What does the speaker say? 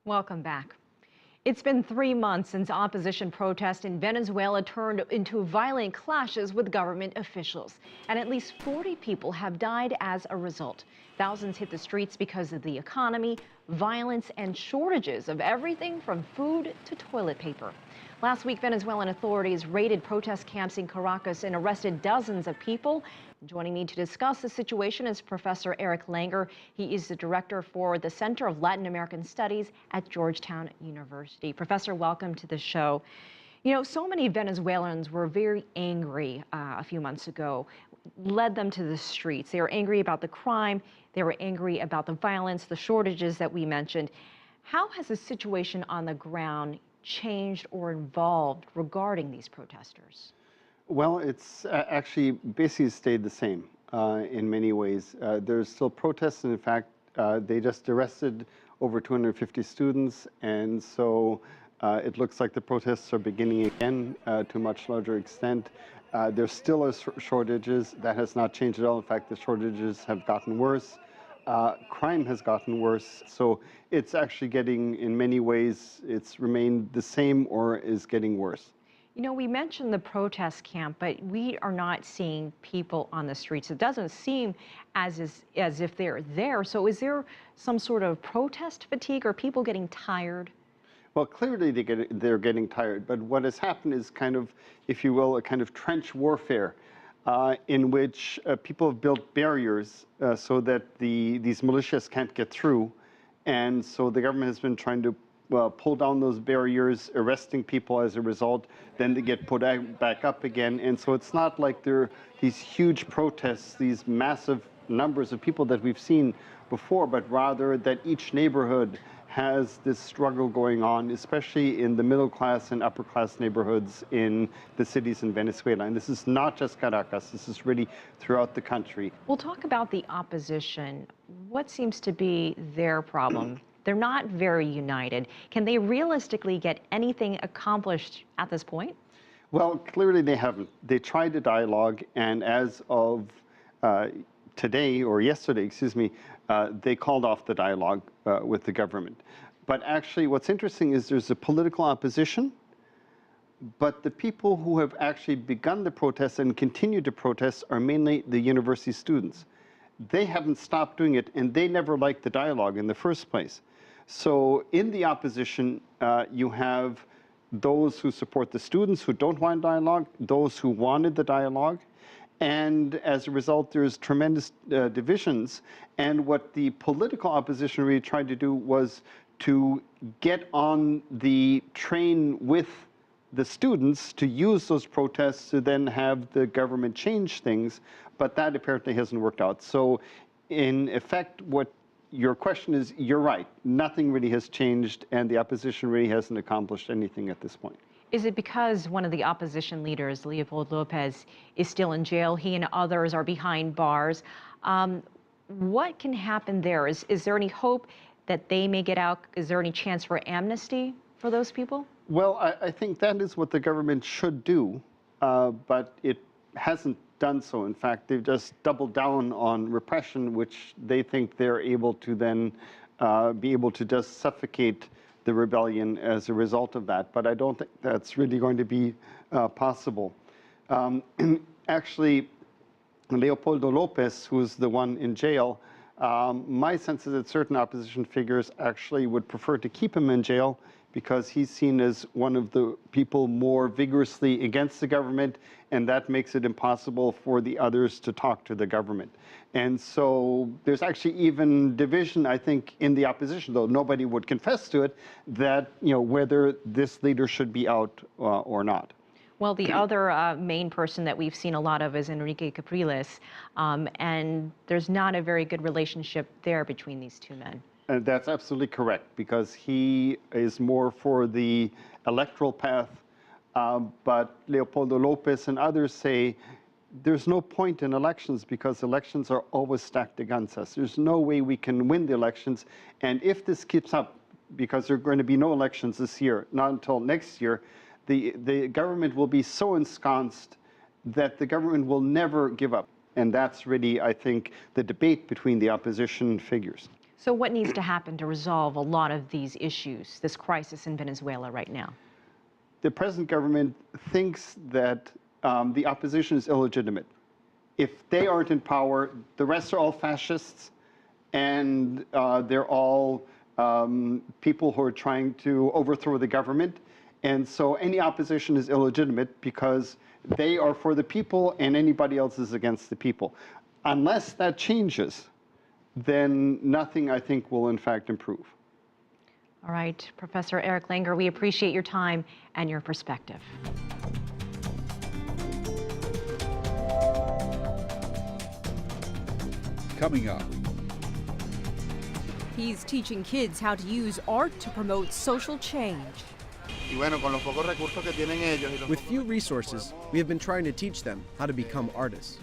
Welcome back. It's been 3 months since opposition protests in Venezuela turned into violent clashes with government officials, and at least 40 people have died as a result. Thousands hit the streets because of the economy, violence, and shortages of everything from food to toilet paper. Last week, Venezuelan authorities raided protest camps in Caracas and arrested dozens of people. Joining me to discuss the situation is Professor Erick Langer. He is the director for the Center of Latin American Studies at Georgetown University. Professor, welcome to the show. You know, so many Venezuelans were very angry a few months ago, led them to the streets. They were angry about the crime. They were angry about the violence, the shortages that we mentioned. How has the situation on the ground changed or evolved regarding these protesters? Well, it's actually basically stayed the same in many ways. There's still protests, and in fact, they just arrested over 250 students, and so it looks like the protests are beginning again to a much larger extent. There still are shortages. That has not changed at all. In fact, the shortages have gotten worse. Crime has gotten worse. So it's actually getting, in many ways, it's remained the same or is getting worse. You know, we mentioned the protest camp, but we are not seeing people on the streets. It doesn't seem as if they're there. So is there some sort of protest fatigue? Or people getting tired? Well, clearly they're getting tired. But what has happened is kind of, if you will, a kind of trench warfare in which people have built barriers so that these militias can't get through. And so the government has been trying to pull down those barriers, arresting people as a result, then they get put back up again. And so it's not like there are these huge protests, these massive numbers of people that we've seen before, but rather that each neighborhood has this struggle going on, especially in the middle class and upper class neighborhoods in the cities in Venezuela. And this is not just Caracas, this is really throughout the country. We'll talk about the opposition. What seems to be their problem? They're not very united. Can they realistically get anything accomplished at this point? Well, clearly they haven't. They tried a dialogue, and as of today, or yesterday, excuse me, they called off the dialogue with the government. But actually, what's interesting is there's a political opposition, but the people who have actually begun the protests and continue to protest are mainly the university students. They haven't stopped doing it, and they never liked the dialogue in the first place. So in the opposition, you have those who support the students who don't want dialogue, those who wanted the dialogue, and as a result, there's tremendous divisions. And what the political opposition really tried to do was to get on the train with the students to use those protests to then have the government change things, but that apparently hasn't worked out. So in effect, what your question is, you're right, nothing really has changed, and the opposition really hasn't accomplished anything at this point. Is it because one of the opposition leaders, Leopoldo Lopez, is still in jail? He and others are behind bars. What can happen there? Is there any hope that they may get out? Is there any chance for amnesty for those people? Well, I think that is what the government should do, but it hasn't done so. In fact, they've just doubled down on repression, which they think they're able to then be able to just suffocate the rebellion as a result of that. But I don't think that's really going to be possible. Actually, Leopoldo Lopez, who's the one in jail, my sense is that certain opposition figures actually would prefer to keep him in jail because he's seen as one of the people more vigorously against the government, and that makes it impossible for the others to talk to the government. And so there's actually even division, I think, in the opposition, though nobody would confess to it, that, you know, whether this leader should be out or not. Well, the other main person that we've seen a lot of is Enrique Capriles, and there's not a very good relationship there between these two men. And that's absolutely correct, because he is more for the electoral path, but Leopoldo Lopez and others say there's no point in elections because elections are always stacked against us. There's no way we can win the elections, and if this keeps up, because there are going to be no elections this year, not until next year, the government will be so ensconced that the government will never give up. And that's really, I think, the debate between the opposition figures. So what needs to happen to resolve a lot of these issues, this crisis in Venezuela right now? The present government thinks that the opposition is illegitimate. If they aren't in power, the rest are all fascists, and they're all people who are trying to overthrow the government. And so any opposition is illegitimate because they are for the people and anybody else is against the people. Unless that changes, then nothing, I think, will in fact improve. All right, Professor Erick Langer, we appreciate your time and your perspective. Coming up. He's teaching kids how to use art to promote social change. With few resources, we have been trying to teach them how to become artists.